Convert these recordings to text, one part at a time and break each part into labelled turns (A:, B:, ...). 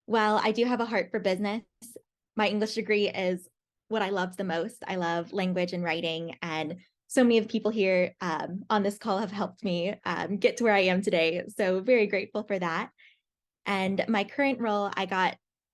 A: Well, I do have a heart for business. My English degree is what I love the most. I love language and writing, and so many of the people here on this call have helped me get to where I am today. So, very grateful for that. And my current role,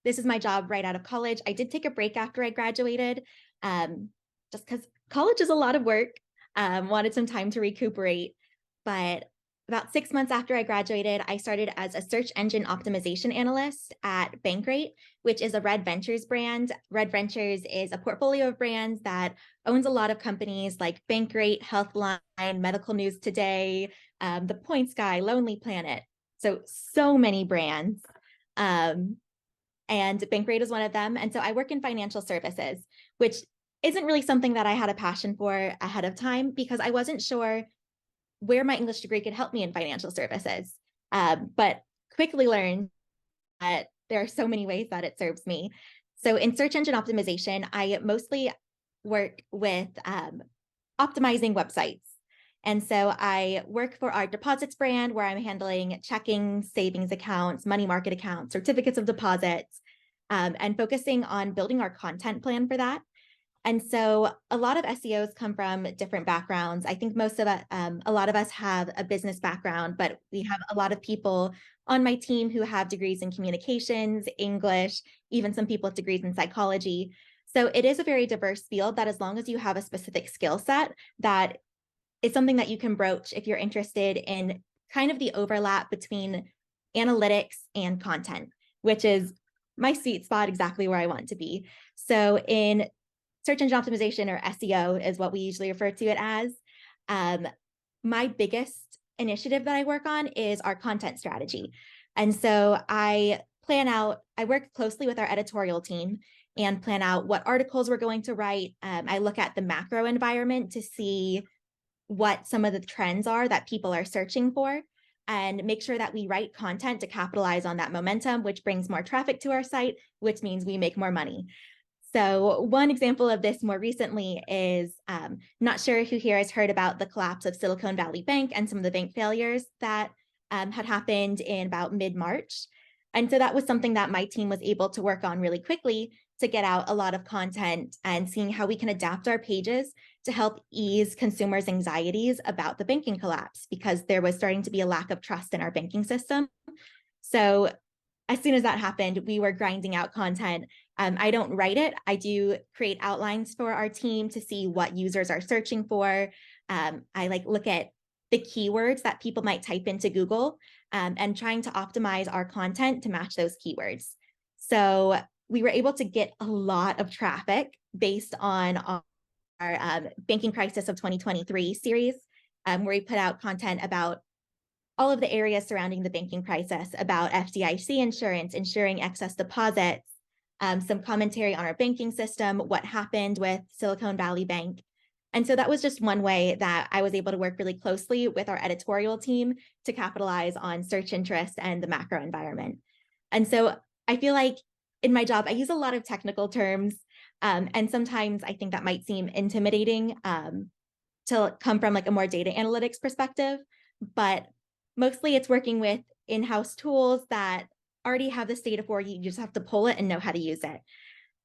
A: this is my job right out of college. I did take a break after I graduated, um, just because college is a lot of work. Wanted some time to recuperate. But about 6 months after I graduated, I started as a search engine optimization analyst at Bankrate, which is a Red Ventures brand. Red Ventures is a portfolio of brands that owns a lot of companies like Bankrate, Healthline, Medical News Today, The Points Guy, Lonely Planet. So many brands. Um, and Bankrate is one of them. And so I work in financial services, which isn't really something that I had a passion for ahead of time because I wasn't sure where my English degree could help me in financial services. But quickly learned that there are so many ways that it serves me. So in search engine optimization, I mostly work with optimizing websites. And so I work for our deposits brand where I'm handling checking, savings accounts, money market accounts, certificates of deposits, and focusing on building our content plan for that. And so a lot of SEOs come from different backgrounds. I think a lot of us have a business background, but we have a lot of people on my team who have degrees in communications, English, even some people with degrees in psychology. So it is a very diverse field that as long as you have a specific skill set, that is something that you can broach if you're interested in kind of the overlap between analytics and content, which is my sweet spot, exactly where I want to be. So in search engine optimization, or SEO is what we usually refer to it as, my biggest initiative that I work on is our content strategy. And so I work closely with our editorial team and plan out what articles we're going to write. I look at the macro environment to see what some of the trends are that people are searching for and make sure that we write content to capitalize on that momentum, which brings more traffic to our site, which means we make more money. So one example of this more recently is, not sure who here has heard about the collapse of Silicon Valley Bank and some of the bank failures that had happened in about mid-March. And so that was something that my team was able to work on really quickly to get out a lot of content and seeing how we can adapt our pages to help ease consumers' anxieties about the banking collapse, because there was starting to be a lack of trust in our banking system. So as soon as that happened, we were grinding out content. I don't write it. I do create outlines for our team to see what users are searching for. I look at the keywords that people might type into Google, and trying to optimize our content to match those keywords. So we were able to get a lot of traffic based on our Banking Crisis of 2023 series, where we put out content about all of the areas surrounding the banking crisis, about FDIC insurance, ensuring excess deposits, some commentary on our banking system, what happened with Silicon Valley Bank. And so that was just one way that I was able to work really closely with our editorial team to capitalize on search interest and the macro environment. And so I feel like in my job, I use a lot of technical terms, and sometimes I think that might seem intimidating to come from like a more data analytics perspective, but mostly it's working with in-house tools that already have this data for you. You just have to pull it and know how to use it.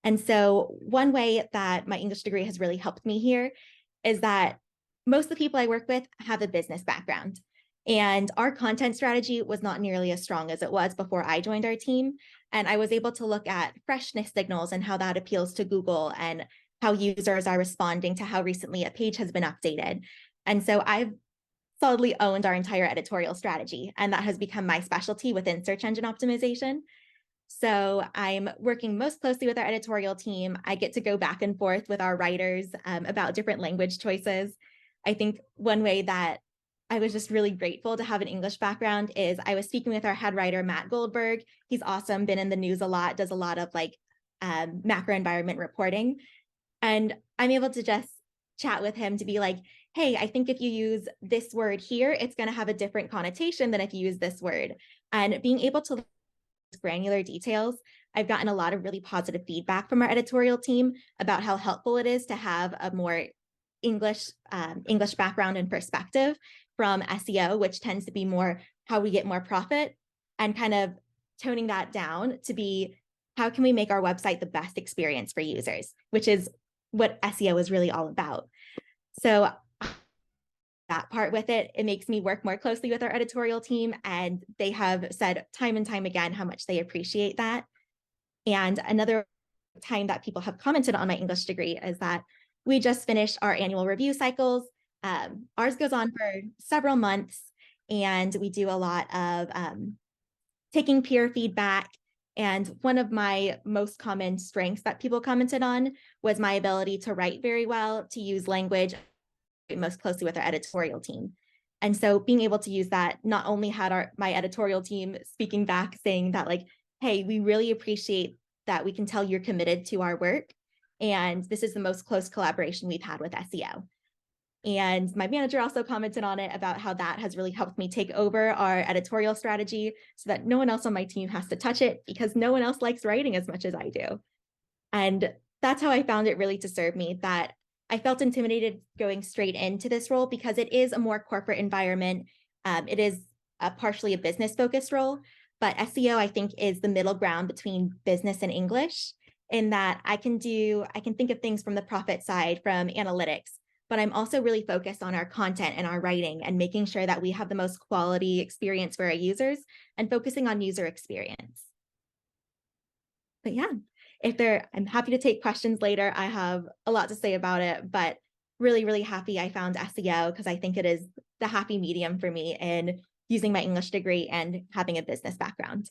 A: And so one way that my English degree has really helped me here is that most of the people I work with have a business background. And our content strategy was not nearly as strong as it was before I joined our team. And I was able to look at freshness signals and how that appeals to Google and how users are responding to how recently a page has been updated. And so I've solidly owned our entire editorial strategy, and that has become my specialty within search engine optimization. So I'm working most closely with our editorial team. I get to go back and forth with our writers about different language choices. I think one way that I was just really grateful to have an English background is I was speaking with our head writer, Matt Goldberg. He's awesome, been in the news a lot, does a lot of macro environment reporting. And I'm able to just chat with him to be like, hey, I think if you use this word here, it's going to have a different connotation than if you use this word. And being able to granular details, I've gotten a lot of really positive feedback from our editorial team about how helpful it is to have a more English background and perspective from SEO, which tends to be more how we get more profit, and kind of toning that down to be, how can we make our website the best experience for users, which is what SEO is really all about. So that part with it, it makes me work more closely with our editorial team, and they have said time and time again how much they appreciate that. And another time that people have commented on my English degree is that we just finished our annual review cycles. Ours goes on for several months, and we do a lot of taking peer feedback. And one of my most common strengths that people commented on was my ability to write very well, to use language most closely with our editorial team. And so being able to use that, not only had my editorial team speaking back saying that, like, hey, we really appreciate that we can tell you're committed to our work, and this is the most close collaboration we've had with SEO. And my manager also commented on it about how that has really helped me take over our editorial strategy so that no one else on my team has to touch it, because no one else likes writing as much as I do. And that's how I found it really to serve me, that I felt intimidated going straight into this role because it is a more corporate environment. It is partially a business focused role, but SEO, I think, is the middle ground between business and English, in that I can think of things from the profit side, from analytics, but I'm also really focused on our content and our writing and making sure that we have the most quality experience for our users and focusing on user experience. But yeah, I'm happy to take questions later. I have a lot to say about it, but really, really happy I found SEO, because I think it is the happy medium for me in using my English degree and having a business background.